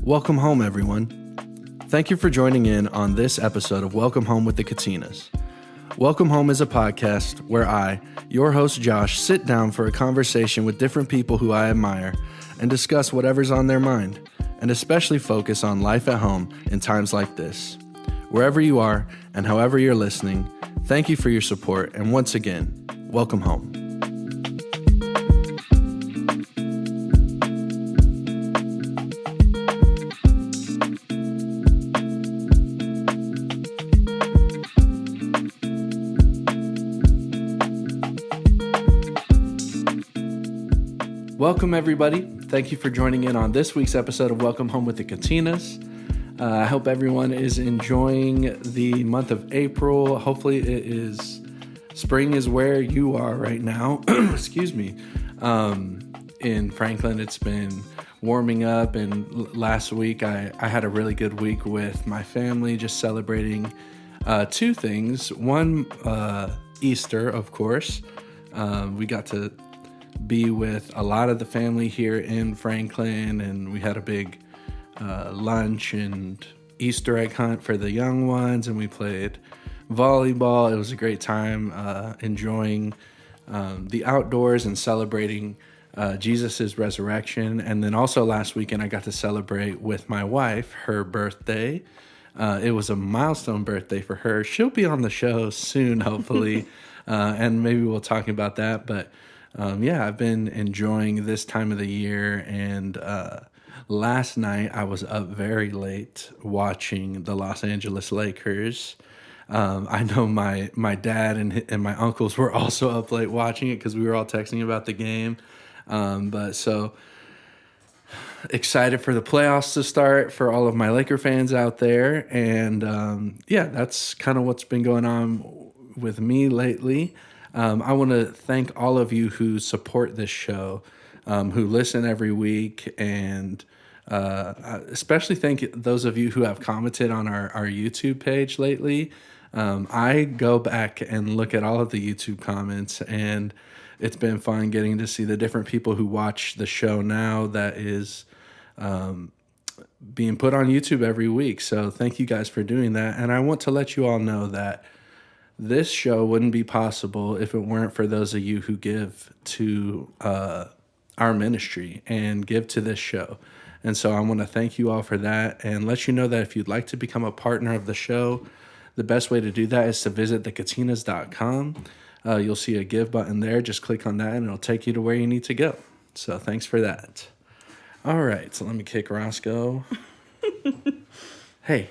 Welcome home, everyone. Thank you for joining in on this episode of Welcome Home with the Katinas. Welcome Home is a podcast where I, your host Josh, sit down for a conversation with different people who I admire and discuss whatever's on their mind, and especially focus on life at home in times like this. Wherever you are and however you're listening, thank you for your support, and once again, welcome home. Welcome, everybody. Thank you for joining in on this week's episode of Welcome Home with the Katinas. I hope everyone is enjoying the month of April. Hopefully spring is where you are right now. Excuse me. In Franklin, it's been warming up, and last week I had a really good week with my family, just celebrating two things. One, Easter, of course. We got to be with a lot of the family here in Franklin, and we had a big lunch and Easter egg hunt for the young ones, and we played volleyball. It was a great time enjoying the outdoors and celebrating Jesus' resurrection. And then also last weekend I got to celebrate with my wife her birthday. It was a milestone birthday for her. She'll be on the show soon, hopefully, and maybe we'll talk about that. But I've been enjoying this time of the year, and last night I was up very late watching the Los Angeles Lakers. I know my dad and my uncles were also up late watching it because we were all texting about the game. But so excited for the playoffs to start for all of my Laker fans out there. And that's kind of what's been going on with me lately. I want to thank all of you who support this show, who listen every week, and especially thank those of you who have commented on our YouTube page lately. I go back and look at all of the YouTube comments, and it's been fun getting to see the different people who watch the show now that is being put on YouTube every week. So thank you guys for doing that. And I want to let you all know that this show wouldn't be possible if it weren't for those of you who give to our ministry and give to this show. And so I want to thank you all for that and let you know that if you'd like to become a partner of the show, the best way to do that is to visit thekatinas.com. You'll see a give button there. Just click on that and it'll take you to where you need to go. So thanks for that. All right, so let me kick Roscoe. Hey,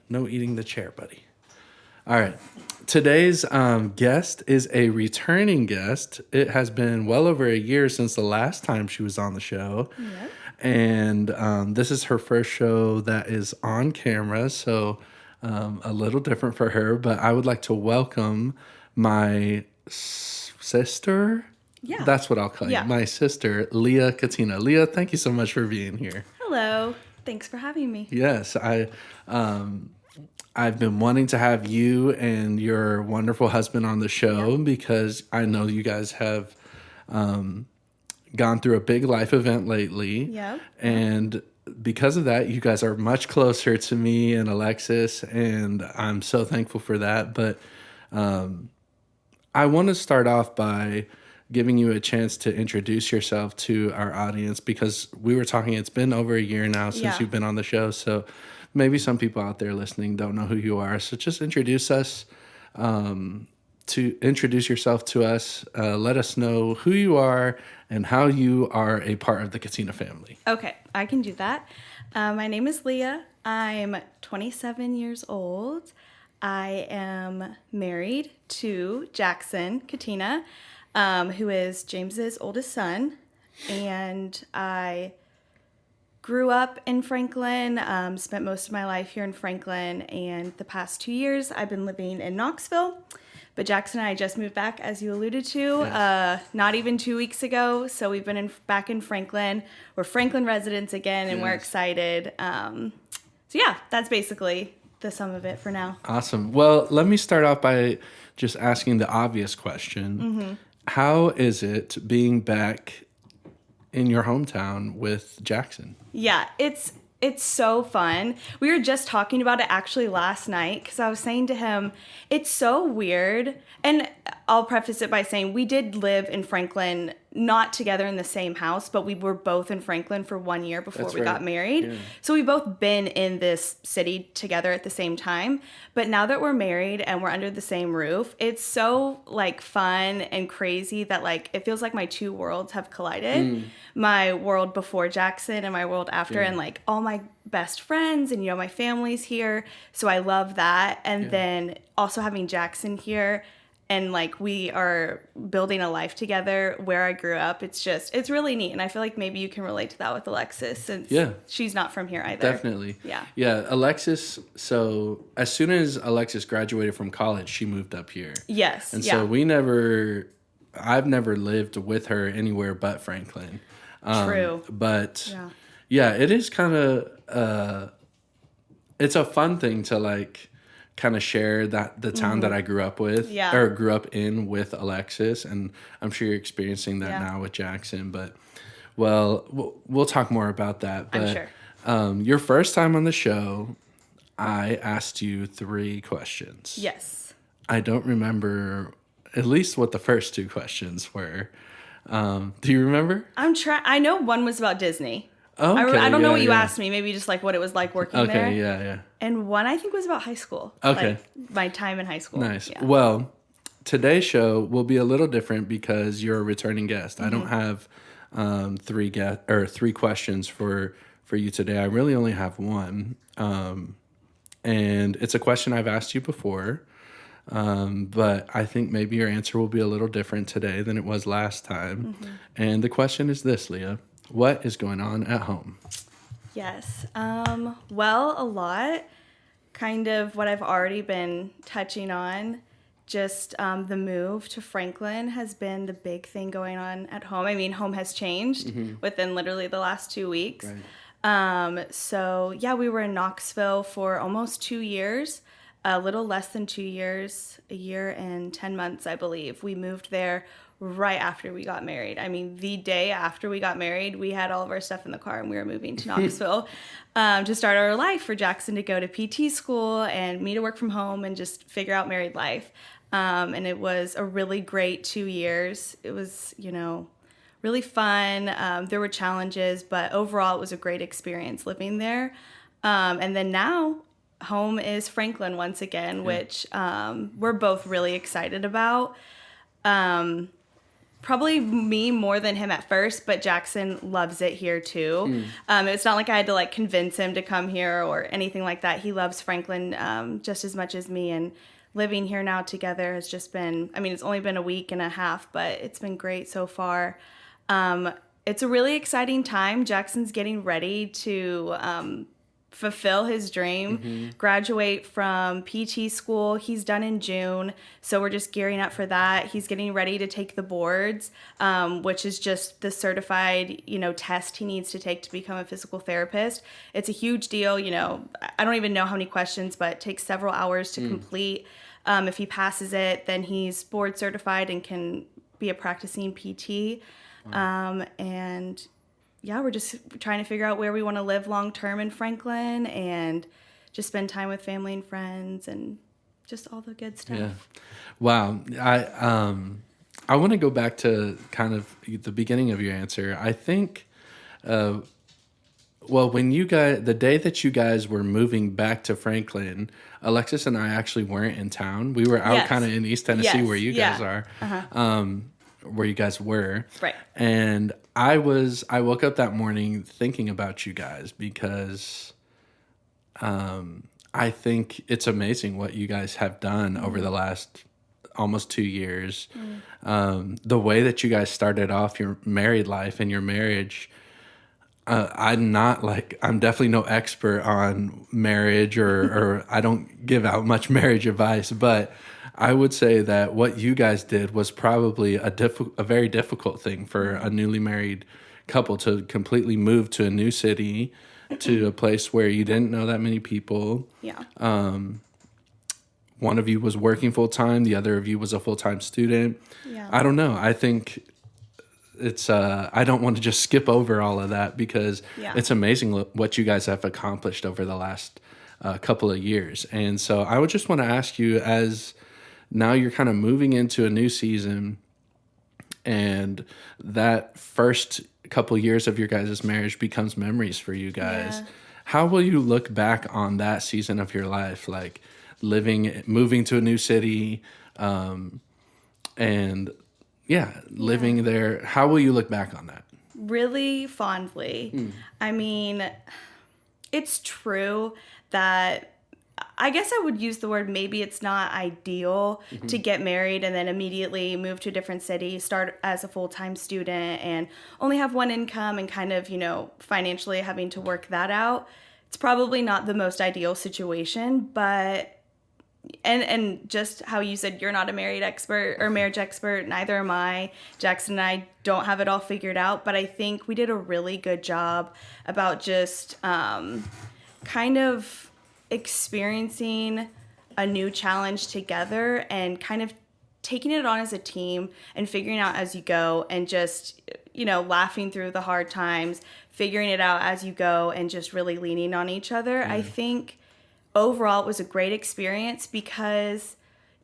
no eating the chair, buddy. All right. Today's guest is a returning guest. It has been well over a year since the last time she was on the show. Yep. And this is her first show that is on camera, so a little different for her. But I would like to welcome my sister. Yeah. That's what I'll call you. My sister, Leah Katina. Leah, thank you so much for being here. Hello. Thanks for having me. Yes, I've been wanting to have you and your wonderful husband on the show because I know you guys have gone through a big life event lately. Yep. And because of that, you guys are much closer to me and Alexis, and I'm so thankful for that. But I want to start off by giving you a chance to introduce yourself to our audience because we were talking, it's been over a year now since you've been on the show. So maybe some people out there listening don't know who you are. So just introduce yourself to us. Let us know who you are and how you are a part of the Katina family. Okay, I can do that. My name is Leah. I'm 27 years old. I am married to Jackson Katina, who is James's oldest son. And I grew up in Franklin, spent most of my life here in Franklin, and the past 2 years I've been living in Knoxville. But Jackson and I just moved back, as you alluded to, not even 2 weeks ago. So we've been back in Franklin. We're Franklin residents again, and we're excited. That's basically the sum of it for now. Awesome. Well, let me start off by just asking the obvious question. Mm-hmm. How is it being back in your hometown with Jackson? Yeah, it's It's so fun. We were just talking about it actually last night because I was saying to him, it's so weird. And I'll preface it by saying we did live in Franklin, not together in the same house, but we were both in Franklin for 1 year before we got married. Yeah. So we've both been in this city together at the same time. But now that we're married and we're under the same roof, it's so like fun and crazy that like it feels like my two worlds have collided. My world before Jackson and my world after, and like all my best friends and my family's here. So I love that. And then also having Jackson here. And like we are building a life together where I grew up. It's really neat. And I feel like maybe you can relate to that with Alexis since she's not from here either. Definitely. Yeah. Alexis. So as soon as Alexis graduated from college, she moved up here. Yes. And so I've never lived with her anywhere but Franklin. True. But it is kind of, it's a fun thing to like, kind of share the town that I grew up with or grew up in with Alexis, and I'm sure you're experiencing that now with Jackson, but we'll talk more about that. But I'm sure. Your first time on the show, I asked you 3 questions. Yes. I don't remember at least what the first 2 questions were. Do you remember? I know one was about Disney. Oh, okay. I don't know what you asked me. Maybe just like what it was like working there. Okay, yeah. And one I think was about high school. Okay. Like my time in high school. Nice. Yeah. Well, today's show will be a little different because you're a returning guest. I don't have 3 questions for you today. I really only have one. And it's a question I've asked you before. But I think maybe your answer will be a little different today than it was last time. And the question is this, Leah. What is going on at home? Yes. Well, a lot. Kind of what I've already been touching on. Just the move to Franklin has been the big thing going on at home. I mean, home has changed within literally the last 2 weeks. Right. So, we were in Knoxville for almost 2 years. A little less than 2 years, a year and 10 months, I believe. We moved there right after we got married. I mean, the day after we got married, we had all of our stuff in the car and we were moving to Knoxville to start our life, for Jackson to go to PT school and me to work from home and just figure out married life. And it was a really great 2 years. It was, really fun. There were challenges, but overall it was a great experience living there. And then now home is Franklin once again, which we're both really excited about. Probably me more than him at first, but Jackson loves it here too. It's not like I had to like convince him to come here or anything like that. He loves Franklin just as much as me, and living here now together has just been, it's only been a week and a half, but it's been great so far. It's a really exciting time. Jackson's getting ready to fulfill his dream, graduate from PT school. He's done in June, so we're just gearing up for that. He's getting ready to take the boards, which is just the certified, test he needs to take to become a physical therapist. It's a huge deal. I don't even know how many questions, but it takes several hours to complete. If he passes it, then he's board certified and can be a practicing PT. And we're just trying to figure out where we want to live long term in Franklin and just spend time with family and friends and just all the good stuff. Yeah. Wow. I want to go back to kind of the beginning of your answer. I think, when the day that you guys were moving back to Franklin, Alexis and I actually weren't in town. We were out kind of in East Tennessee where you guys are. Where you guys were. Right. And I woke up that morning thinking about you guys because I think it's amazing what you guys have done over the last almost 2 years. The way that you guys started off your married life and your marriage, I'm definitely no expert on marriage or I don't give out much marriage advice, but I would say that what you guys did was probably a very difficult thing for a newly married couple to completely move to a new city, to a place where you didn't know that many people. Yeah. One of you was working full time, the other of you was a full time student. Yeah. I don't know. I think it's I don't want to just skip over all of that because it's amazing what you guys have accomplished over the last couple of years. And so I would just want to ask you, as now you're kind of moving into a new season, and that first couple years of your guys' marriage becomes memories for you guys. Yeah. How will you look back on that season of your life, like moving to a new city, and living there? How will you look back on that? Really fondly. I mean, it's true that I guess I would use the word, maybe it's not ideal to get married and then immediately move to a different city, start as a full-time student and only have one income and kind of, financially having to work that out. It's probably not the most ideal situation, but and just how you said you're not a marriage expert, neither am I. Jackson and I don't have it all figured out, but I think we did a really good job about just kind of experiencing a new challenge together and kind of taking it on as a team and figuring out as you go and just, laughing through the hard times, figuring it out as you go and just really leaning on each other. I think overall it was a great experience because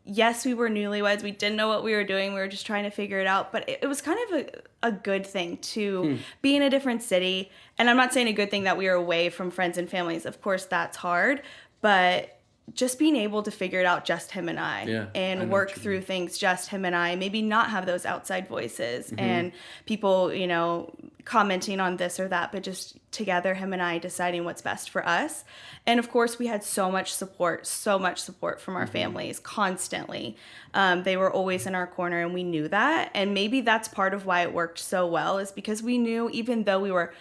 yes, we were newlyweds. We didn't know what we were doing. We were just trying to figure it out. But it was kind of a good thing to be in a different city. And I'm not saying a good thing that we were away from friends and families. Of course, that's hard. But just being able to figure it out just him and I and work through things just him and I, maybe not have those outside voices and people, commenting on this or that, but just together, him and I deciding what's best for us. And of course, we had so much support from our families constantly. They were always in our corner and we knew that. And maybe that's part of why it worked so well, is because we knew even though we were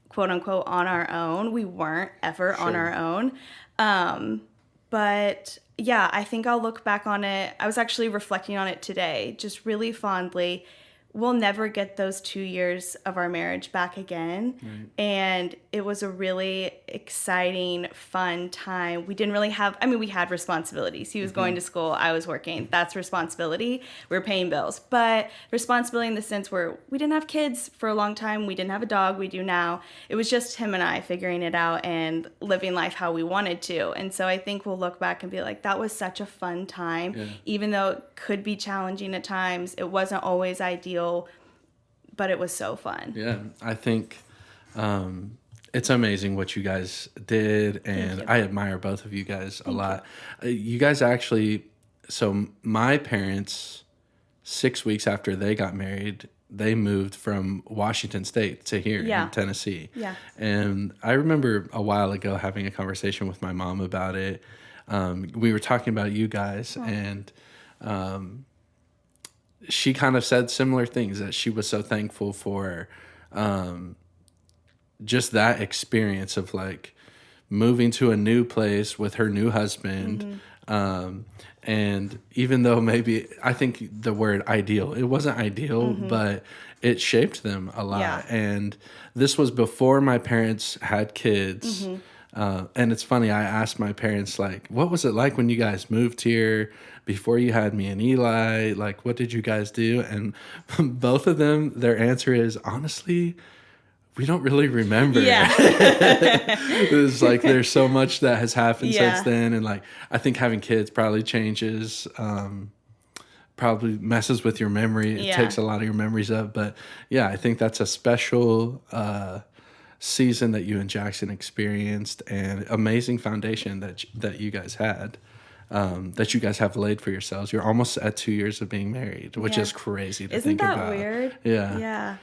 quote unquote on our own, we weren't ever on our own. But yeah, I think I'll look back on it. I was actually reflecting on it today, just really fondly. We'll never get those 2 years of our marriage back again. Right. And it was a really exciting, fun time. We didn't really have, we had responsibilities. He was going to school, I was working. That's responsibility. We were paying bills. But responsibility in the sense where we didn't have kids for a long time. We didn't have a dog. We do now. It was just him and I figuring it out and living life how we wanted to. And so I think we'll look back and be like, that was such a fun time. Yeah. Even though it could be challenging at times, it wasn't always ideal. But it was so fun. Yeah, I think it's amazing what you guys did, and I admire both of you guys a lot. You guys actually, so my parents, 6 weeks after they got married, they moved from Washington State to here in Tennessee. Yeah. And I remember a while ago having a conversation with my mom about it. We were talking about you guys, and she kind of said similar things, that she was so thankful for just that experience of like moving to a new place with her new husband. And even though maybe, I think the word ideal, it wasn't ideal, but it shaped them a lot. Yeah. And this was before my parents had kids. And it's funny, I asked my parents, like, what was it like when you guys moved here before you had me and Eli? Like, what did you guys do? And both of them, their answer is, honestly, we don't really remember. Yeah. It's like there's so much that has happened since then. And like, I think having kids probably changes, probably messes with your memory. It takes a lot of your memories up. But yeah, I think that's a special season that you and Jackson experienced, and amazing foundation that you guys had, that you guys have laid for yourselves. You're almost at 2 years of being married, which is crazy to think about. Isn't that weird? Yeah. Yeah.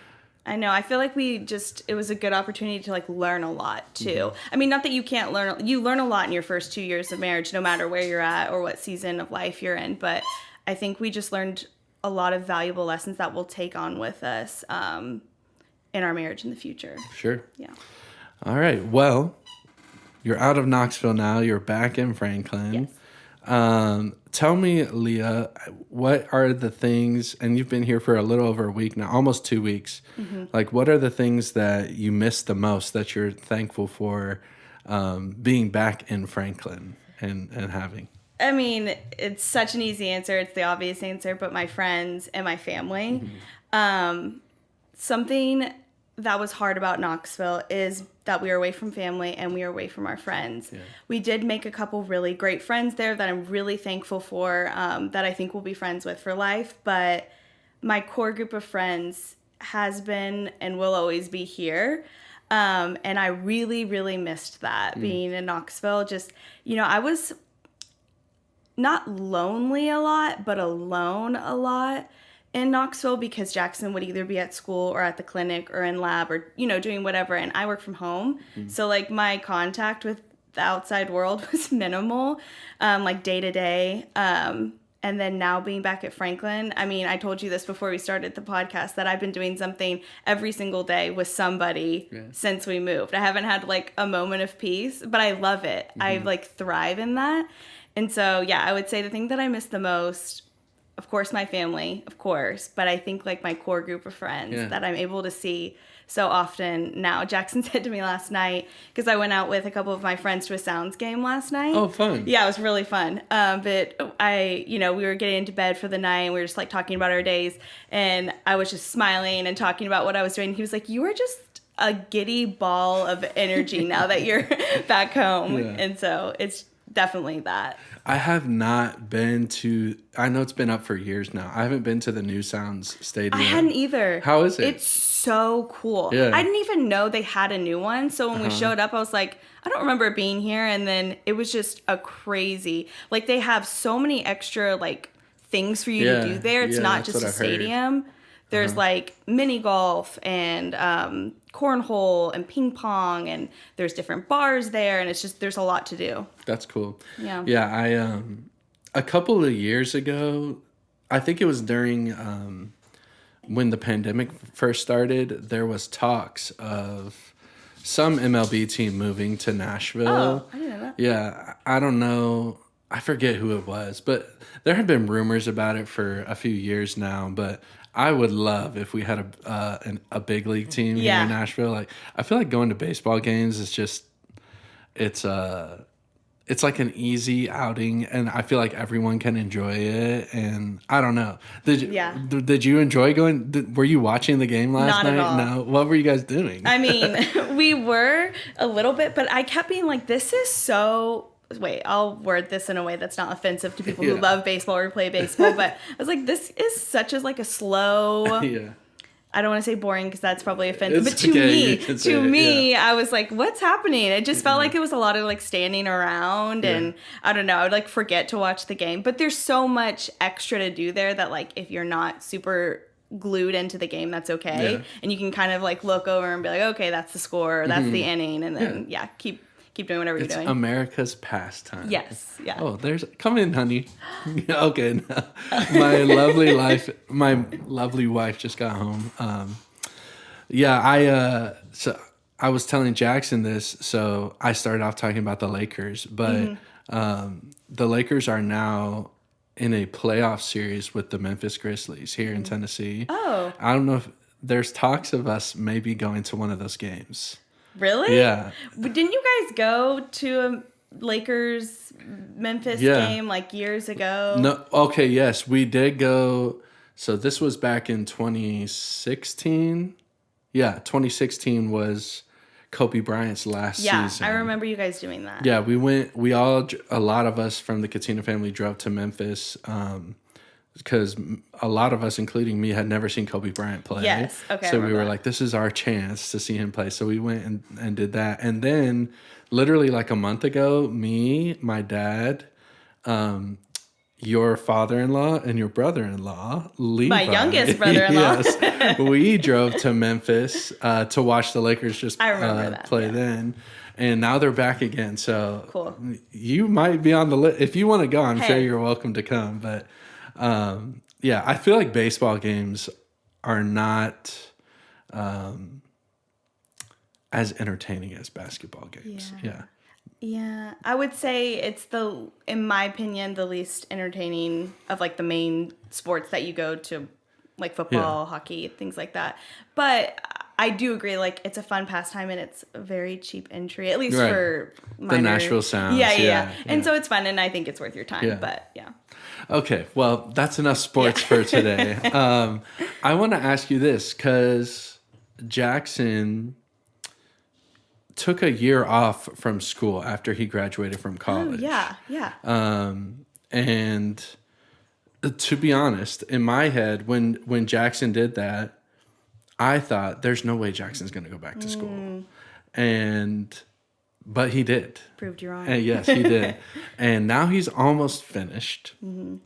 I know. I feel like it was a good opportunity to like learn a lot too. I mean, not that you can't learn, you learn a lot in your first 2 years of marriage, no matter where you're at or what season of life you're in. But I think we just learned a lot of valuable lessons that we'll take on with us, in our marriage in the future. Sure. Yeah. All right. Well, you're out of Knoxville now. You're back in Franklin. Yes. Tell me, Leah, what are the things, and you've been here for a little over a week now, almost 2 weeks. Like, what are the things that you miss the most that you're thankful for being back in Franklin and having? I mean, it's such an easy answer. It's the obvious answer, but my friends and my family. something that was hard about Knoxville is that we are away from family and we are away from our friends. Yeah. We did make a couple really great friends there that I'm really thankful for, that I think we'll be friends with for life. But my core group of friends has been and will always be here. And I really, really missed that being in Knoxville. Just, I was not lonely a lot, but alone a lot in Knoxville because Jackson would either be at school or at the clinic or in lab or, doing whatever. And I work from home. So like my contact with the outside world was minimal, like day to day. And then now being back at Franklin, I mean, I told you this before we started the podcast that I've been doing something every single day with somebody since we moved. I haven't had like a moment of peace, but I love it. I like thrive in that. And so, yeah, I would say the thing that I miss the most, of course, my family, of course, but I think like my core group of friends that I'm able to see so often now. Jackson said to me last night, because I went out with a couple of my friends to a Sounds game last night. Oh, fun. Yeah, it was really fun. But we were getting into bed for the night and we were just like talking about our days and I was just smiling and talking about what I was doing. He was like, you are just a giddy ball of energy now that you're back home. Yeah. And so it's definitely that. I have not been to, I know it's been up for years now. I haven't been to the new Sounds Stadium. I hadn't either. How is it? It's so cool. Yeah. I didn't even know they had a new one. So when we showed up, I was like, I don't remember it being here. And then it was just a crazy, like they have so many extra like things for you to do there. It's not just a stadium. Heard. There's like mini golf and cornhole and ping pong and there's different bars there and it's just there's a lot to do. That's cool. Yeah. Yeah, I a couple of years ago, I think it was during when the pandemic first started, there was talks of some MLB team moving to Nashville. Oh, I didn't know that. Yeah, I don't know. I forget who it was, but there have been rumors about it for a few years now, but I would love if we had a big league team here in Nashville. Like I feel like going to baseball games is just it's like an easy outing, and I feel like everyone can enjoy it. And I don't know. Did you enjoy going? Were you watching the game last night? Not at all. No. What were you guys doing? I mean, we were a little bit, but I kept being like, "This is so." Wait, I'll word this in a way that's not offensive to people who love baseball or play baseball, but I was like, this is such as like a slow, I don't want to say boring because that's probably offensive, but to me, I was like, what's happening? It just felt like it was a lot of like standing around and I don't know, I would like forget to watch the game, but there's so much extra to do there that like, if you're not super glued into the game, that's okay. And you can kind of like look over and be like, okay, that's the score, or that's the inning. And then keep doing whatever you're doing. It's America's pastime. Yes, yeah. Oh, come in, honey. Okay, no. My lovely wife just got home. So I was telling Jackson this, so I started off talking about the Lakers, but the Lakers are now in a playoff series with the Memphis Grizzlies here in Tennessee. Oh. I don't know if there's talks of us maybe going to one of those games. Really? Yeah. Didn't you guys go to a Lakers Memphis game like years ago? No. Okay. Yes, we did go. So this was back in 2016. Yeah, 2016 was Kobe Bryant's last season. I remember you guys doing that. Yeah, we went. A lot of us from the Katina family drove to Memphis. Because a lot of us, including me, had never seen Kobe Bryant play. Yes, okay. So we were like, this is our chance to see him play. So we went and did that. And then literally like a month ago, me, my dad, your father-in-law, and your brother-in-law, Levi. My youngest brother-in-law. Yes. We drove to Memphis to watch the Lakers just play then. And now they're back again. So cool. You might be on the list. If you want to go, I'm sure you're welcome to come. But I feel like baseball games are not as entertaining as basketball games. Yeah, I would say it's in my opinion, the least entertaining of like the main sports that you go to, like football, hockey, things like that. But I do agree, like, it's a fun pastime and it's a very cheap entry, at least Right. for The Nashville Sounds. Yeah. And so it's fun, and I think it's worth your time. Yeah. But yeah. Okay, well, that's enough sports for today. I want to ask you this, because Jackson took a year off from school after he graduated from college. Oh, yeah. And to be honest, in my head, when Jackson did that, I thought there's no way Jackson's going to go back to school. But he did. Proved you wrong. And yes, he did. And now he's almost finished. Mm-hmm.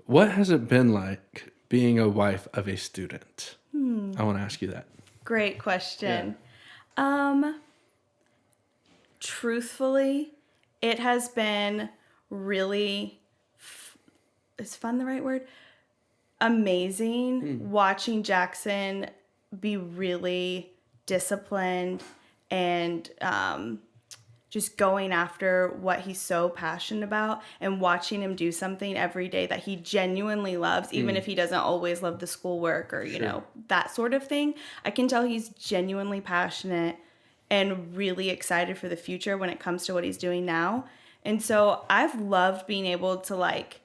What has it been like being a wife of a student? I want to ask you that. Great question. Truthfully, it has been really, is fun the right word? Amazing watching Jackson be really disciplined and just going after what he's so passionate about, and watching him do something every day that he genuinely loves, even if he doesn't always love the schoolwork or, you know, that sort of thing. I can tell he's genuinely passionate and really excited for the future when it comes to what he's doing now. And so I've loved being able to, like,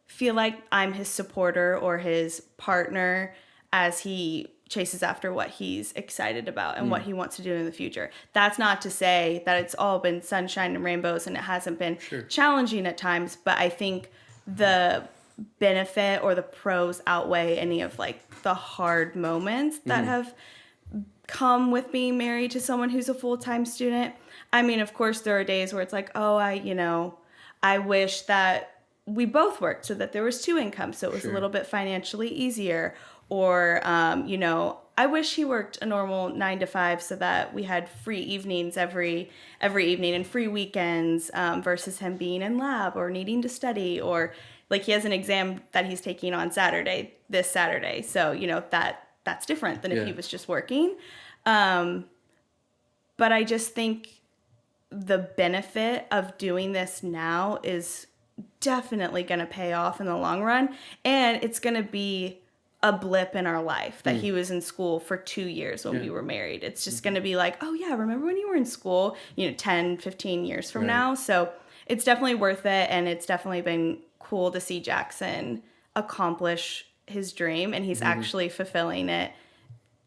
feel like I'm his supporter or his partner as he chases after what he's excited about and what he wants to do in the future. That's not to say that it's all been sunshine and rainbows and it hasn't been challenging at times, but I think the benefit or the pros outweigh any of, like, the hard moments that have come with being married to someone who's a full-time student. I mean, of course, there are days where it's like, oh, I wish that we both worked so that there was two incomes, so it was a little bit financially easier. Or, I wish he worked a normal 9 to 5 so that we had free evenings every evening and free weekends versus him being in lab or needing to study, or, like, he has an exam that he's taking on this Saturday. So, that's different than if he was just working. But I just think the benefit of doing this now is definitely going to pay off in the long run. And it's going to be a blip in our life that he was in school for 2 years when we were married. It's just going to be like, oh yeah, remember when you were in school, 10, 15 years from now. So it's definitely worth it. And it's definitely been cool to see Jackson accomplish his dream. And he's actually fulfilling it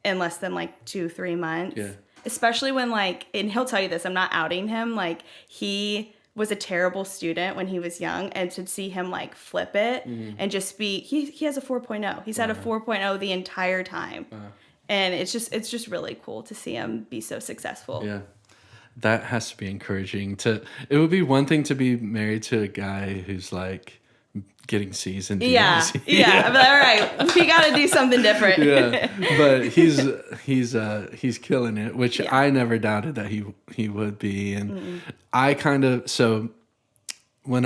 in less than, like, 2-3 months. Yeah. Especially when, like, and he'll tell you this, I'm not outing him. Like, he was a terrible student when he was young, and to see him, like, flip it and just be, he has a 4.0. He's had a 4.0 the entire time. And it's just really cool to see him be so successful. Yeah. That has to be encouraging. It would be one thing to be married to a guy who's, like, getting C's and D's. Yeah. I'm like, all right, we got to do something different. But he's killing it, which I never doubted that he would be. And I so when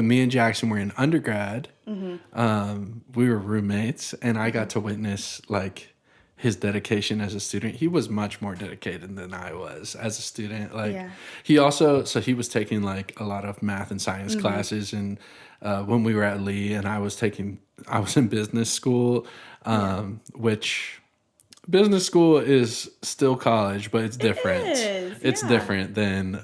me and Jackson were in undergrad, we were roommates, and I got to witness, like, his dedication as a student. He was much more dedicated than I was as a student. Like, he was taking, like, a lot of math and science classes, and when we were at Lee, and I was in business school, which business school is still college, but it's different. It's different than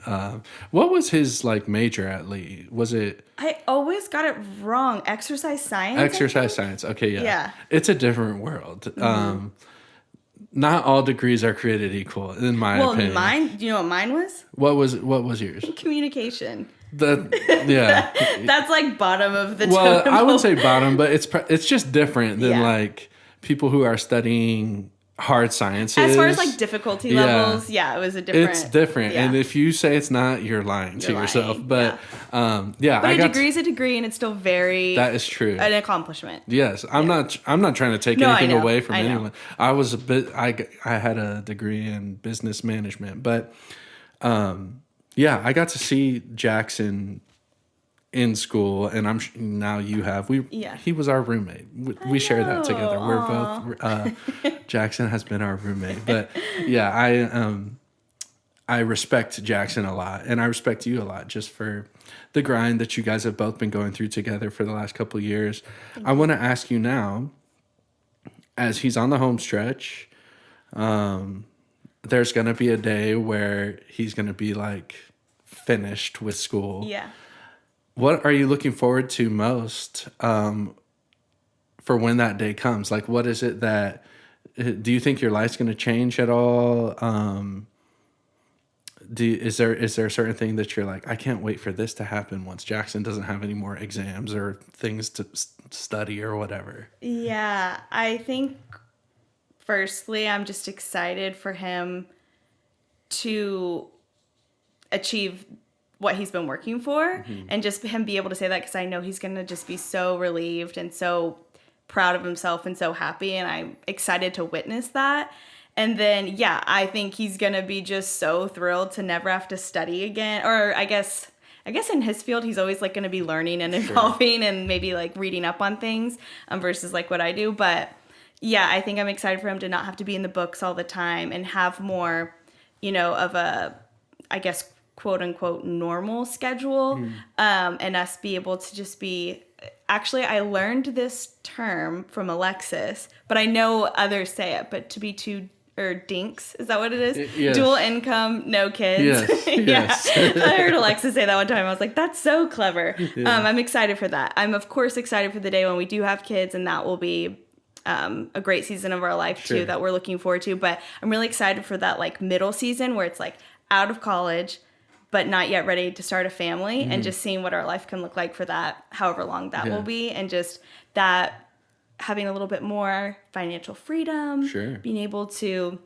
what was his, like, major at Lee? Was it? I always got it wrong. Exercise science. Exercise science. Okay, yeah. It's a different world. Not all degrees are created equal, in my opinion. Well, mine. Do you know what mine was? What was yours? Communication. Yeah. That's, like, bottom of the. Well, I wouldn't say bottom, but it's just different than like people who are studying hard sciences. As far as, like, difficulty levels, it was a different. It's different, and if you say it's not, you're lying to yourself. But but a degree is a degree, and it's still that is true, an accomplishment. Yes, I'm not trying to take anything away from anyone. I was I had a degree in business management, but I got to see Jackson in school, and now you have. He was our roommate. We share that together. We're both Jackson has been our roommate. But I respect Jackson a lot, and I respect you a lot just for the grind that you guys have both been going through together for the last couple of years. I want to ask you now, as he's on the home stretch, there's going to be a day where he's going to be like finished with school. Yeah. What are you looking forward to most for when that day comes? Like, what is it that, do you think your life's going to change at all? Is there a certain thing that you're like, I can't wait for this to happen once Jackson doesn't have any more exams or things to study or whatever? Yeah, I think firstly, I'm just excited for him to achieve what he's been working for, and just him be able to say that, because I know he's going to just be so relieved and so proud of himself and so happy, and I'm excited to witness that. And then, yeah, I think he's going to be just so thrilled to never have to study again. Or I guess in his field, he's always like going to be learning and evolving and maybe like reading up on things versus like what I do. But yeah, I think I'm excited for him to not have to be in the books all the time and have more, of a, I guess, quote unquote, normal schedule, and us be able to just be. Actually, I learned this term from Alexis, but I know others say it, but to be DINKs, is that what it is? Yes. Dual income, no kids. Yes. Yes. I heard Alexis say that one time. I was like, that's so clever. Yeah. I'm excited for that. I'm, of course, excited for the day when we do have kids, and that will be a great season of our life, too, that we're looking forward to. But I'm really excited for that, like, middle season where it's, like, out of college, but not yet ready to start a family, and just seeing what our life can look like for that, however long that will be, and just that having a little bit more financial freedom, being able to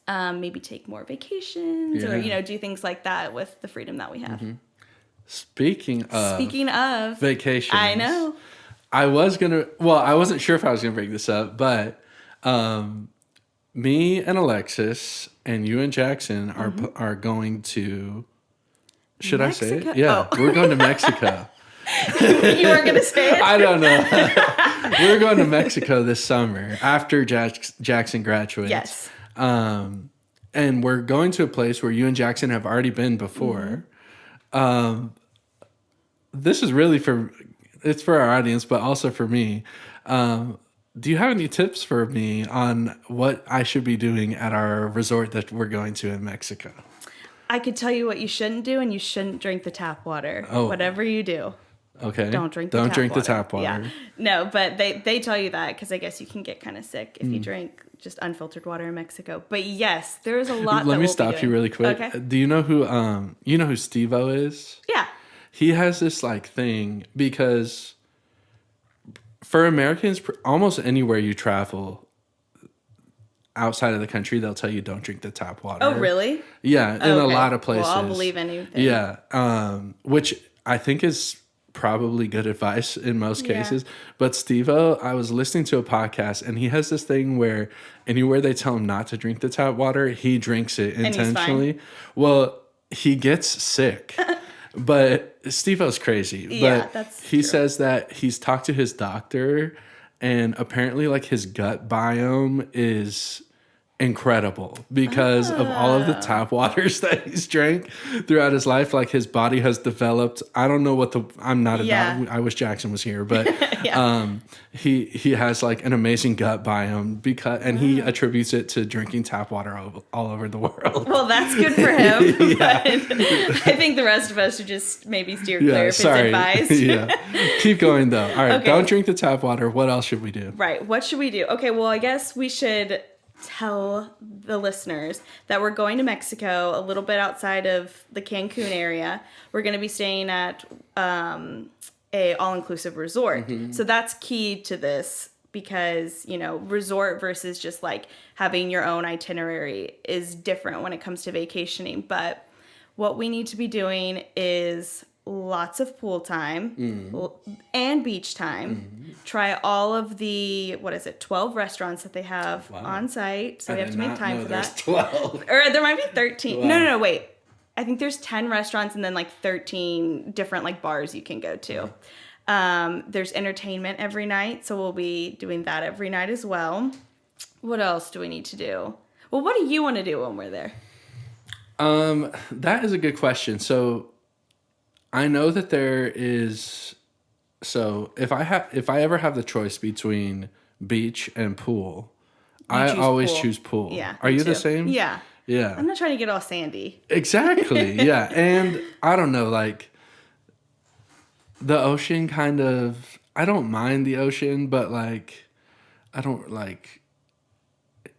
maybe take more vacations or, do things like that with the freedom that we have. Speaking of vacations. I know. I wasn't sure if I was going to bring this up, but me and Alexis and you and Jackson are going to, should Mexico? I say it? Yeah, we're going to Mexico. You weren't going to say it? I don't know. We're going to Mexico this summer after Jackson graduates. Yes. And we're going to a place where you and Jackson have already been before. This is really it's for our audience, but also for me. Do you have any tips for me on what I should be doing at our resort that we're going to in Mexico? I could tell you what you shouldn't do, and you shouldn't drink the tap water. Oh. Whatever you do. Okay. Don't drink the tap water. Yeah. No, but they tell you that because I guess you can get kind of sick if you drink just unfiltered water in Mexico. But yes, there's a lot. Let me stop you really quick. Okay. Do you know who Steve-O is? Yeah. He has this like thing because for Americans, almost anywhere you travel outside of the country, they'll tell you don't drink the tap water. Oh, really? Yeah, in a lot of places. Well, I'll believe anything. Yeah, which I think is probably good advice in most cases. But Steve-O, I was listening to a podcast, and he has this thing where anywhere they tell him not to drink the tap water, he drinks it intentionally. And he's fine. Well, he gets sick. But Steve-O's crazy. Yeah, but he says that he's talked to his doctor, and apparently like his gut biome is incredible because of all of the tap waters that he's drank throughout his life. Like his body has developed, I don't know what I'm not a doctor. I wish Jackson was here, but he has like an amazing gut biome and he attributes it to drinking tap water all over the world. Well, that's good for him. But I think the rest of us should just maybe steer clear if it's advised. Keep going though. All right, don't drink the tap water. What else should we do? Right, what should we do? Okay, well, I guess we should tell the listeners that we're going to Mexico, a little bit outside of the Cancun area. We're going to be staying at a all-inclusive resort. So that's key to this because, resort versus just like having your own itinerary is different when it comes to vacationing. But what we need to be doing is lots of pool time and beach time. Try all of the 12 restaurants that they have on site. So we have to make time for that. 12. Or there might be 13. Wow. No, wait. I think there's 10 restaurants and then like 13 different like bars you can go to. There's entertainment every night, so we'll be doing that every night as well. What else do we need to do? Well, what do you want to do when we're there? That is a good question. So I know that there is. So if I ever have the choice between beach and pool. You I choose always pool. choose pool. Yeah. Are me you the too. same? Yeah. Yeah. I'm not trying to get all sandy. Exactly. Yeah. And I don't know, like the ocean kind of, I don't mind the ocean, but like, I don't like,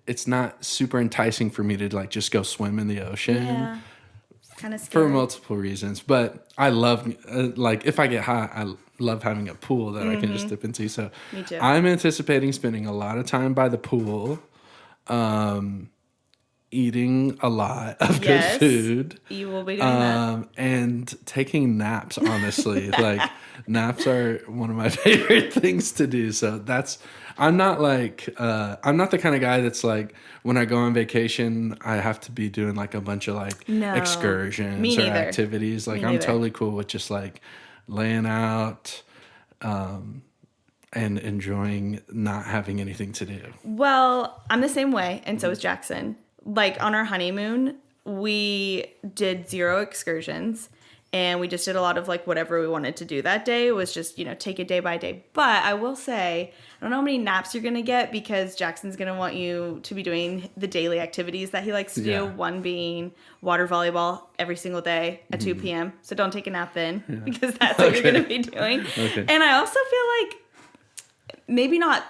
it's not super enticing for me to like just go swim in the ocean. Yeah. Kind of For scary. multiple reasons, but I love like if I get hot, I love having a pool that I can just dip into. So Me too. I'm anticipating spending a lot of time by the pool, eating a lot of Yes, good food, you will be doing that. and taking naps. Honestly, like naps are one of my favorite things to do. So that's I'm not like I'm not the kind of guy that's like when I go on vacation I have to be doing like a bunch of like No, excursions me or neither. activities. Like Me I'm neither. totally cool with just like laying out and enjoying not having anything to do. Well, I'm the same way, and so is Jackson. Like on our honeymoon, we did 0 excursions, and we just did a lot of like whatever we wanted to do that day. It was just, take it day by day. But I will say, I don't know how many naps you're going to get because Jackson's going to want you to be doing the daily activities that he likes to do. Yeah. One being water volleyball every single day at 2 p.m. So don't take a nap then because that's what you're going to be doing. Okay. And I also feel like maybe not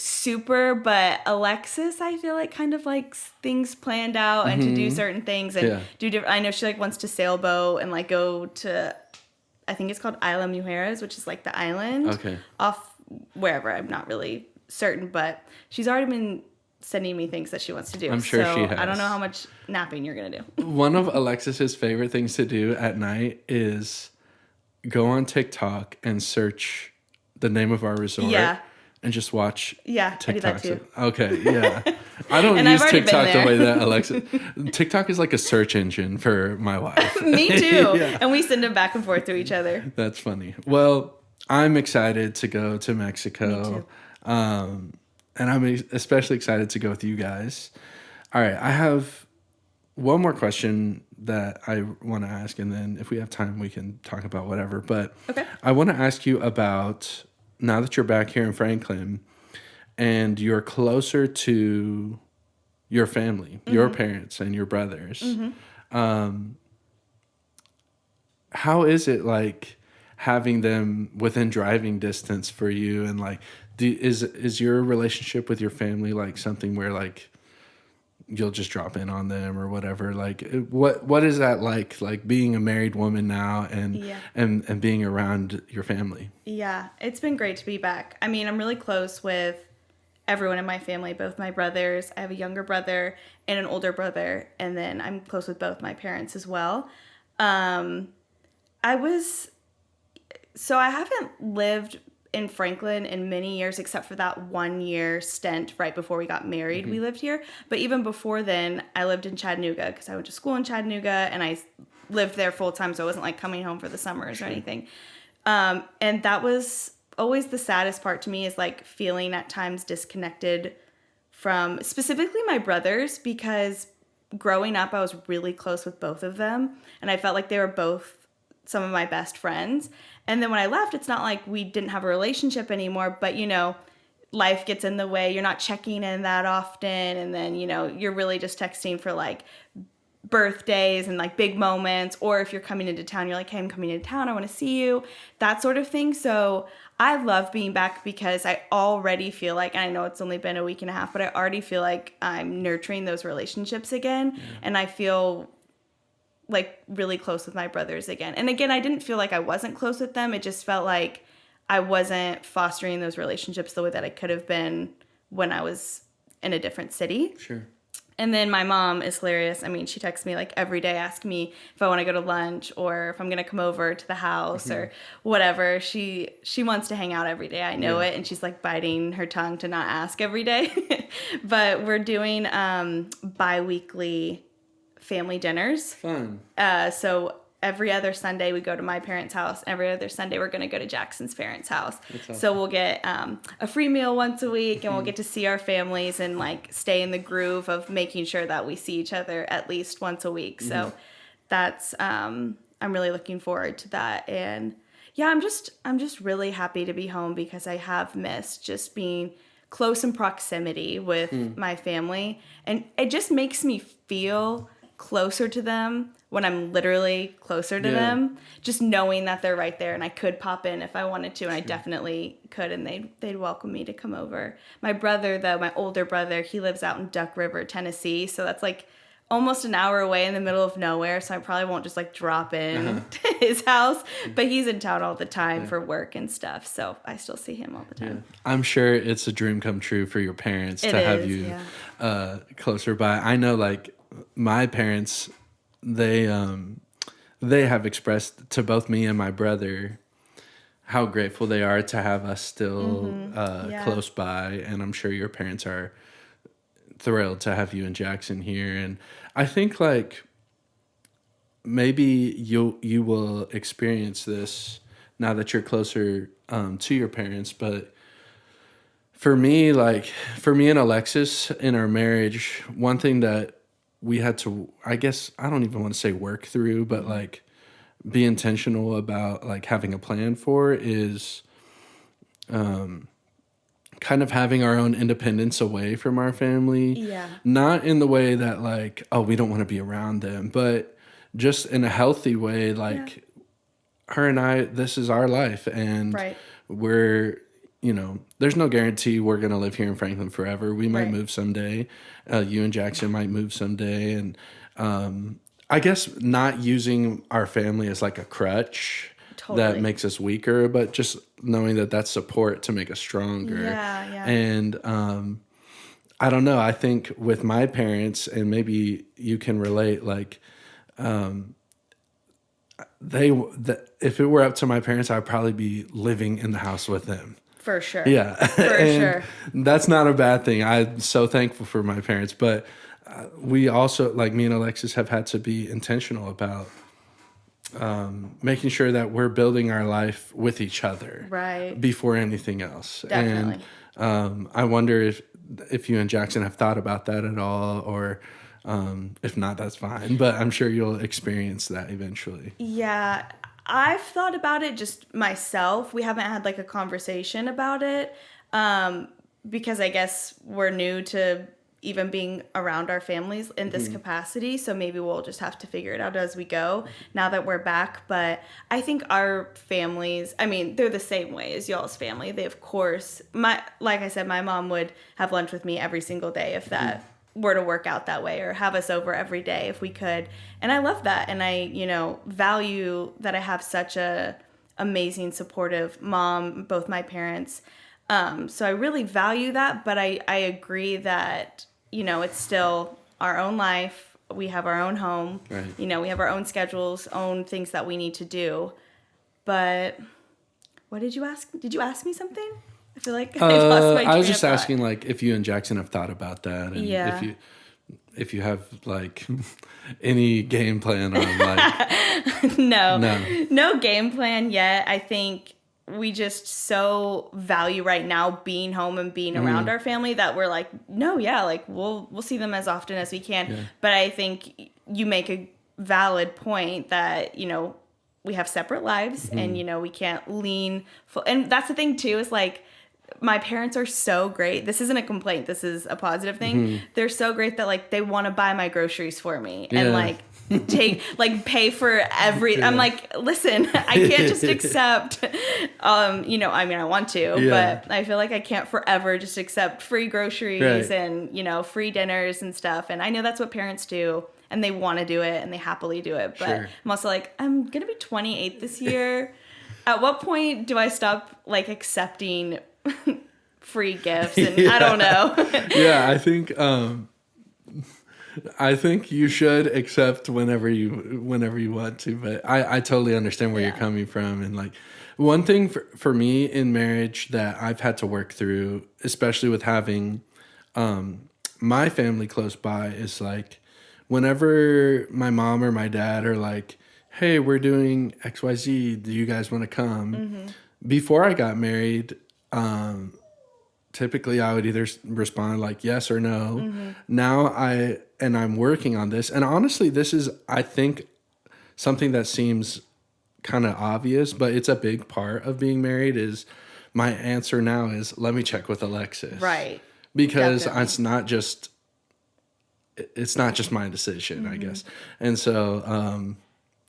super, but Alexis, I feel like kind of likes things planned out and to do certain things and do different. I know she like wants to sailboat and like go to, I think it's called Isla Mujeres, which is like the island off wherever. I'm not really certain, but she's already been sending me things that she wants to do. I'm sure she has. I don't know how much napping you're gonna do. One of Alexis's favorite things to do at night is go on TikTok and search the name of our resort. Yeah. And just watch TikToks. I do that too. Okay, yeah. I don't And use I've already been TikTok the there. way that Alexa... TikTok is like a search engine for my wife. Me too. Yeah. And we send them back and forth to each other. That's funny. Well, I'm excited to go to Mexico. Me too. And I'm especially excited to go with you guys. All right, I have one more question that I want to ask, and then if we have time, we can talk about whatever. But Okay. I want to ask you about, now that you're back here in Franklin and you're closer to your family, your parents and your brothers, how is it like having them within driving distance for you? And like, is your relationship with your family like something where like you'll just drop in on them or whatever? Like what is that like being a married woman now and being around your family? Yeah, it's been great to be back. I mean, I'm really close with everyone in my family, both my brothers. I have a younger brother and an older brother, and then I'm close with both my parents as well. I haven't lived in Franklin in many years, except for that 1 year stint right before we got married. We lived here. But even before then, I lived in Chattanooga because I went to school in Chattanooga and I lived there full time. So I wasn't like coming home for the summers or anything. And that was always the saddest part to me, is like feeling at times disconnected from specifically my brothers, because growing up, I was really close with both of them. And I felt like they were both some of my best friends. And then when I left, it's not like we didn't have a relationship anymore, but life gets in the way. You're not checking in that often. And then, you're really just texting for like birthdays and like big moments. Or if you're coming into town, you're like, hey, I'm coming into town, I want to see you, that sort of thing. So I love being back because I already feel like, and I know it's only been a week and a half, but I already feel like I'm nurturing those relationships again. Yeah. And I feel like really close with my brothers again. And again, I didn't feel like I wasn't close with them. It just felt like I wasn't fostering those relationships the way that I could have been when I was in a different city. Sure. And then my mom is hilarious. I mean, she texts me like every day asking me if I want to go to lunch or if I'm going to come over to the house or whatever. She wants to hang out every day. I know it. And she's like biting her tongue to not ask every day. But we're doing bi-weekly family dinners. Fun. So every other Sunday we go to my parents' house. Every other Sunday we're going to go to Jackson's parents' house. Awesome. So we'll get a free meal once a week, and we'll get to see our families and like stay in the groove of making sure that we see each other at least once a week. So that's I'm really looking forward to that. And yeah, I'm just really happy to be home because I have missed just being close in proximity with my family. And it just makes me feel closer to them when I'm literally closer to them, just knowing that they're right there and I could pop in if I wanted to, and I definitely could, and they'd welcome me to come over. My brother, though, my older brother, he lives out in Duck River, Tennessee, so that's like almost an hour away in the middle of nowhere, so I probably won't just like drop in to his house, but he's in town all the time for work and stuff, so I still see him all the time. I'm sure it's a dream come true for your parents to have you closer by. I know, like, my parents, they have expressed to both me and my brother how grateful they are to have us still close by, and I'm sure your parents are thrilled to have you and Jackson here. And I think, like, maybe you will experience this now that you're closer to your parents, but for me and Alexis in our marriage, one thing that we had to, I guess, I don't even want to say work through, but like be intentional about, like, having a plan for is kind of having our own independence away from our family. Yeah. Not in the way that, like, oh, we don't want to be around them, but just in a healthy way, like, her and I, this is our life, and we're, you know, there's no guarantee we're going to live here in Franklin forever. We might move someday. You and Jackson might move someday. And I guess not using our family as like a crutch that makes us weaker, but just knowing that that's support to make us stronger. And I don't know. I think with my parents, and maybe you can relate, like, if it were up to my parents, I'd probably be living in the house with them. For sure. Yeah. For sure. That's not a bad thing. I'm so thankful for my parents. But we also, like, me and Alexis have had to be intentional about making sure that we're building our life with each other before anything else. Definitely. And I wonder if you and Jackson have thought about that at all, or if not, that's fine. But I'm sure you'll experience that eventually. Yeah. I've thought about it just myself. We haven't had like a conversation about it because I guess we're new to even being around our families in this capacity. So maybe we'll just have to figure it out as we go now that we're back. But I think our families, I mean, they're the same way as y'all's family. They, of course, like I said, my mom would have lunch with me every single day if that were to work out that way, or have us over every day if we could. And I love that. And I, value that I have such a amazing, supportive mom, both my parents. So I really value that, but I agree that, it's still our own life. We have our own home, we have our own schedules, own things that we need to do. But what did you ask? Did you ask me something? I feel like I lost my train I was just of thought. asking, like, if you and Jackson have thought about that, and if you have, like, any game plan on, like... No game plan yet. I think we just so value right now being home and being around our family that we're like, we'll see them as often as we can. Yeah. But I think you make a valid point that, we have separate lives and, we can't lean and that's the thing too, is like, my parents are so great. This isn't a complaint. This is a positive thing. They're so great that, like, they want to buy my groceries for me and, like, pay for every. I'm like, listen, I can't just accept. I mean, I want to, but I feel like I can't forever just accept free groceries and free dinners and stuff. And I know that's what parents do, and they want to do it and they happily do it. But I'm also like, I'm gonna be 28 this year. At what point do I stop, like, accepting free gifts? And I don't know. I think you should accept whenever you want to, but I totally understand where you're coming from. And, like, one thing for me in marriage that I've had to work through, especially with having my family close by, is, like, whenever my mom or my dad are like, hey, we're doing XYZ, do you guys want to come? Before I got married, typically I would either respond like yes or no. Now I'm working on this. And honestly, this is, I think, something that seems kind of obvious, but it's a big part of being married, is my answer now is let me check with Alexis. Right. Because Definitely. it's not just my decision, I guess. And so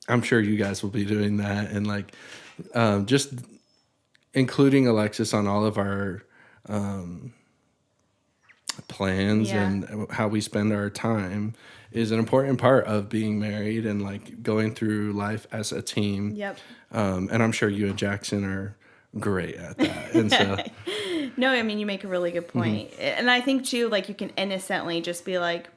I'm sure you guys will be doing that, and like just including Alexis on all of our plans and how we spend our time is an important part of being married and like going through life as a team. Yep. And I'm sure you and Jackson are great at that. And so No, I mean, you make a really good point. And I think too, like, you can innocently just be like,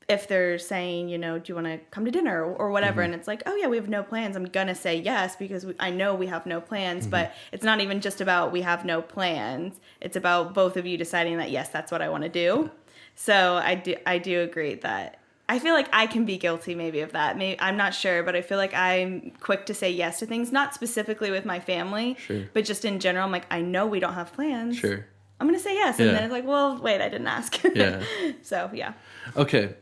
if they're saying, you know, do you want to come to dinner or whatever? And it's like, oh yeah, we have no plans. I'm going to say yes because I know we have no plans, but it's not even just about we have no plans. It's about both of you deciding that, yes, that's what I want to do. So I do agree that I feel like I can be guilty maybe of that. Maybe, I'm not sure, but I feel like I'm quick to say yes to things, not specifically with my family, but just in general. I'm like, I know we don't have plans. Sure. I'm going to say yes. And then it's like, well, wait, I didn't ask. Yeah. So, yeah. Okay.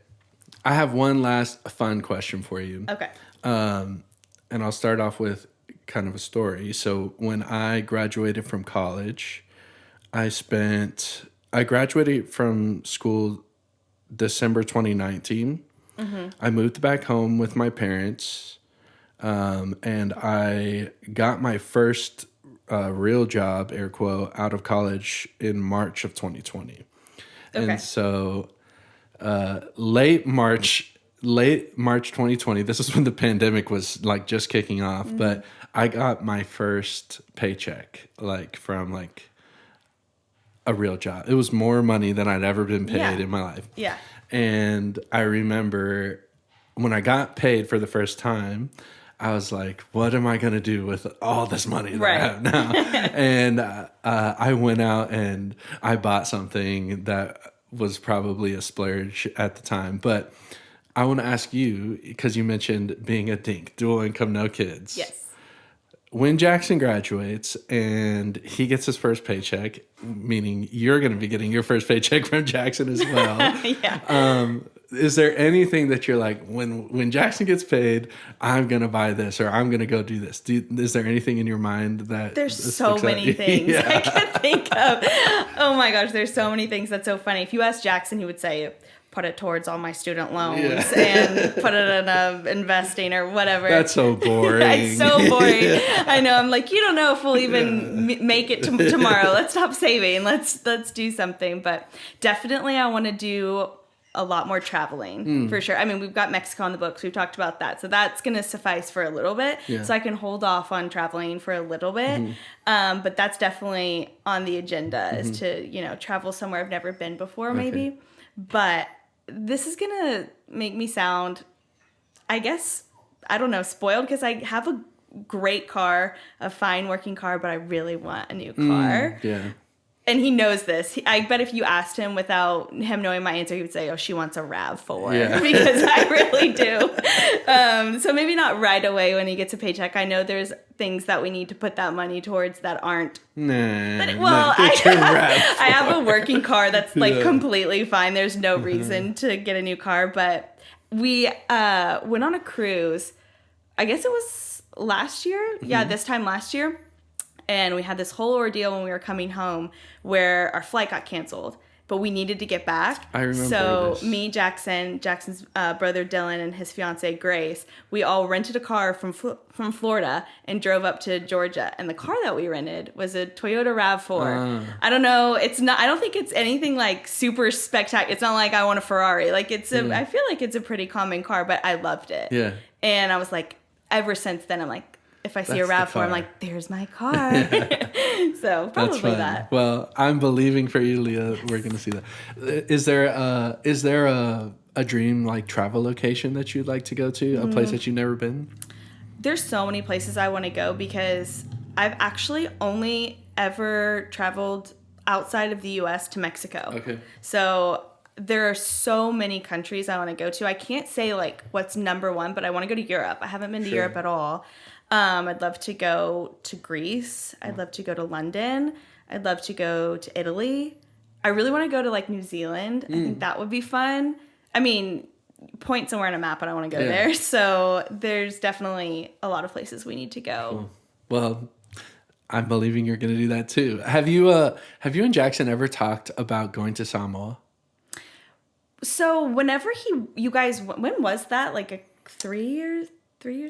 I have one last fun question for you. Okay. And I'll start off with kind of a story. So when I graduated from college, I graduated from school December 2019. I moved back home with my parents, and I got my first real job, air quote, out of college in March of 2020. Okay. And so late March 2020, this is when the pandemic was like just kicking off, but I got my first paycheck like from like a real job. It was more money than I'd ever been paid in my life. Yeah. And I remember when I got paid for the first time, I was like, what am I going to do with all this money that I have now? And I went out and I bought something that was probably a splurge at the time. But I want to ask you, because you mentioned being a DINK, dual income, no kids. Yes. When Jackson graduates and he gets his first paycheck, meaning you're going to be getting your first paycheck from Jackson as well. Yeah. Is there anything that you're like, when Jackson gets paid, I'm going to buy this or I'm going to go do this? Is there anything in your mind that... There's so many things I can think of. Oh my gosh, there's so many things. That's so funny. If you ask Jackson, he would say, put it towards all my student loans and put it in investing or whatever. That's so boring. It's so boring. I know. I'm like, you don't know if we'll even make it tomorrow. Let's stop saving. Let's do something. But definitely I want to do a lot more traveling for sure. I mean, we've got Mexico on the books. We've talked about that. So that's going to suffice for a little bit. Yeah. So I can hold off on traveling for a little bit. But that's definitely on the agenda is to, you know, travel somewhere I've never been before maybe. But this is going to make me sound, I guess, I don't know, spoiled because I have a great car, a fine working car, but I really want a new car. Yeah. And he knows this. I bet if you asked him without him knowing my answer, he would say, oh, she wants a RAV4. Yeah. Because I really do. So maybe not right away when he gets a paycheck. I know there's things that we need to put that money towards that aren't. I have a working car that's like completely fine. There's no reason to get a new car. But we went on a cruise. I guess it was last year. Yeah, this time last year. And we had this whole ordeal when we were coming home where our flight got canceled, but we needed to get back. I remember So this. me, Jackson's brother Dylan, and his fiancee Grace, we all rented a car from Florida and drove up to Georgia. And the car that we rented was a Toyota RAV4. I don't know. It's not. I don't think it's anything like super spectacular. It's not like I want a Ferrari. Like it's a. I feel like it's a pretty common car, but I loved it. Yeah. And I was like, ever since then, I'm like, if I see a RAV4, I'm like, there's my car. So probably that. Well, I'm believing for you, Leah. We're going to see that. Is there a dream like travel location that you'd like to go to? A place that you've never been? There's so many places I want to go because I've actually only ever traveled outside of the U.S. to Mexico. Okay. So there are so many countries I want to go to. I can't say like what's number one, but I want to go to Europe. I haven't been to Europe at all. I'd love to go to Greece. I'd love to go to London. I'd love to go to Italy. I really want to go to like New Zealand. I think that would be fun. I mean, point somewhere on a map and I want to go there. So there's definitely a lot of places we need to go. Cool. Well, I'm believing you're going to do that too. Have you and Jackson ever talked about going to Samoa? So whenever you guys, when was that? Like 3 years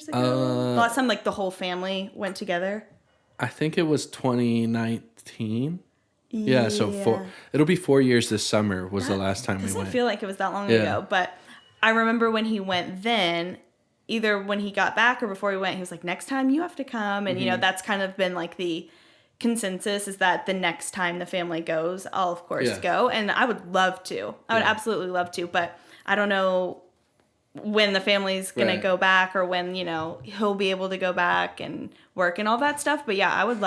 ago? The last time like the whole family went together? I think it was 2019. Yeah, it'll be 4 years this summer was the last time we went. Doesn't feel like it was that long ago, but I remember when he went then, either when he got back or before he went, he was like, next time you have to come. And, that's kind of been like the consensus is that the next time the family goes, I'll of course go. And I would love to. I would absolutely love to, but I don't know when the family's going to go back or when, he'll be able to go back and work and all that stuff. But yeah, I would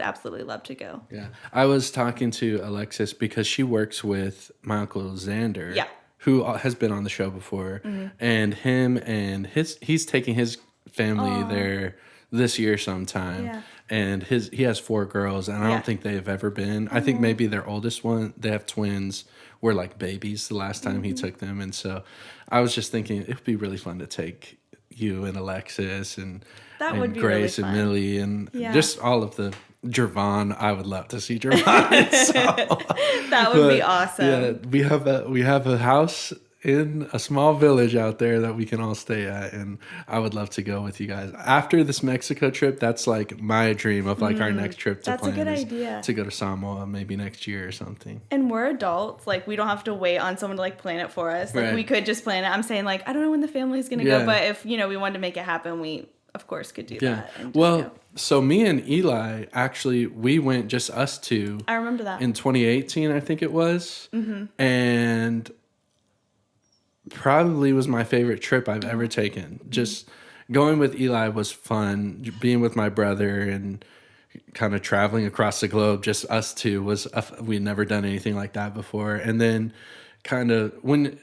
absolutely love to go. Yeah. I was talking to Alexis because she works with my Uncle Xander. Yeah. Who has been on the show before. And he's taking his family there this year sometime. Yeah. And he has 4 girls, and I don't think they've ever been. I think maybe their oldest one, they have twins, were like babies the last time he took them. And so I was just thinking it would be really fun to take you and Alexis and would be Grace really and Millie and just all of the Jervon. I would love to see Jervon. That would be awesome. Yeah, we have a house in a small village out there that we can all stay at, and I would love to go with you guys after this Mexico trip. That's like my dream of like our next trip to plan. That's a good idea. To go to Samoa maybe next year or something. And we're adults, like we don't have to wait on someone to like plan it for us. Like we could just plan it. I'm saying like I don't know when the family's gonna go, but if we wanted to make it happen, we of course could do that. And well, so me and Eli actually we went just us two. I remember that in 2018, I think it was, and probably was my favorite trip I've ever taken. Just going with Eli was fun. Being with my brother and kind of traveling across the globe, just us two, we'd never done anything like that before. And then kind of when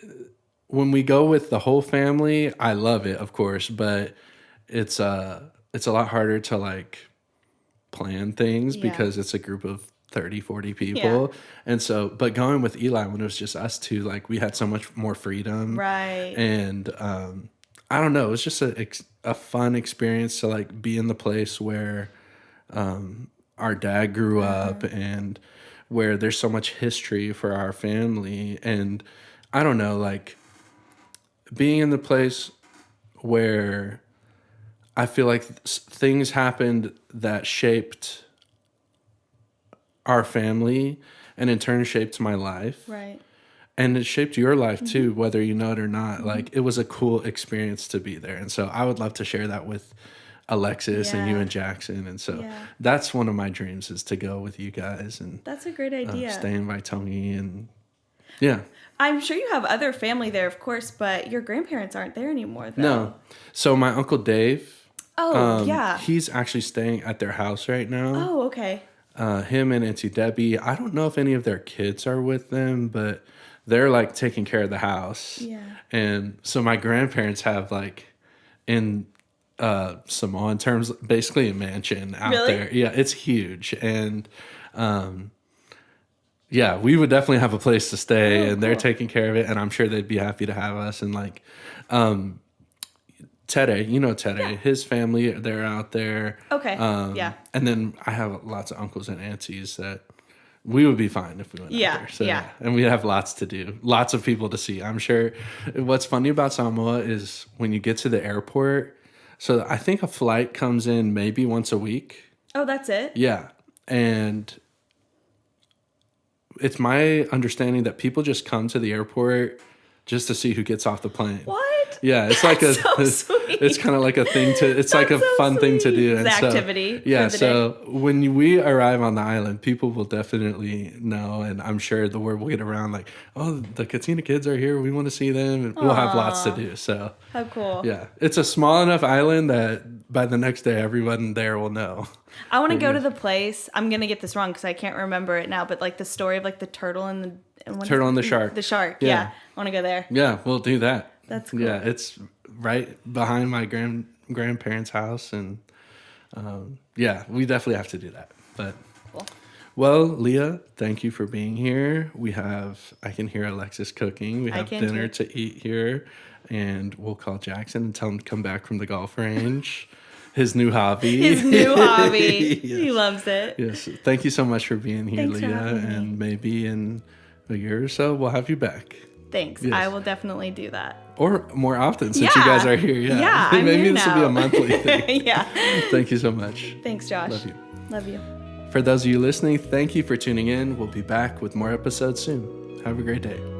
we go with the whole family, I love it, of course, but it's a lot harder to like plan things because it's a group of 30, 40 people. And so, but going with Eli when it was just us two, like we had so much more freedom. Right. And I don't know, it was just a fun experience to like be in the place where our dad grew up and where there's so much history for our family. And I don't know, like being in the place where I feel like things happened that shaped our family and in turn shaped my life. Right. And it shaped your life too, whether you know it or not. Like it was a cool experience to be there. And so I would love to share that with Alexis and you and Jackson. And so that's one of my dreams is to go with you guys. And that's a great idea. Stay in Waitomi and I'm sure you have other family there, of course, but your grandparents aren't there anymore though. No. So my Uncle Dave. Oh, He's actually staying at their house right now. Oh, okay. Him and Auntie Debbie, I don't know if any of their kids are with them, but they're like taking care of the house. Yeah. And so my grandparents have like in Samoan terms, basically a mansion out there. Yeah, it's huge. And we would definitely have a place to stay and they're taking care of it. And I'm sure they'd be happy to have us. And like Tere, his family, they're out there. Okay. And then I have lots of uncles and aunties that we would be fine if we went out there. So, and we'd have lots to do, lots of people to see. I'm sure what's funny about Samoa is when you get to the airport, so I think a flight comes in maybe once a week. Oh, that's it? Yeah. And it's my understanding that people just come to the airport just to see who gets off the plane. What? Yeah, it's like it's kind of like a thing it's like a fun thing to do. It's an activity. Yeah, so when we arrive on the island, people will definitely know, and I'm sure the word will get around like, oh, the Katina kids are here. We want to see them, and we'll have lots to do. So how cool. Yeah, it's a small enough island that by the next day, everyone there will know. I want to go to the place. I'm going to get this wrong because I can't remember it now, but like the story of like the turtle and the shark. The shark, yeah. I want to go there. Yeah, we'll do that. That's cool. Yeah, it's right behind my grandparents' house, and we definitely have to do that. But cool. Well, Leah, thank you for being here. I can hear Alexis cooking. We have dinner to eat here, and we'll call Jackson and tell him to come back from the golf range. his new hobby. His new hobby. Yes. He loves it. Yes. Thank you so much for being here, Thanks for Leah. having me. And maybe in a year or so, we'll have you back. Thanks. Yes. I will definitely do that. Or more often since you guys are here. Yeah. Yeah, I'm maybe here this will be now. a monthly thing. Yeah. Thank you so much. Thanks, Josh. Love you. Love you. For those of you listening, thank you for tuning in. We'll be back with more episodes soon. Have a great day.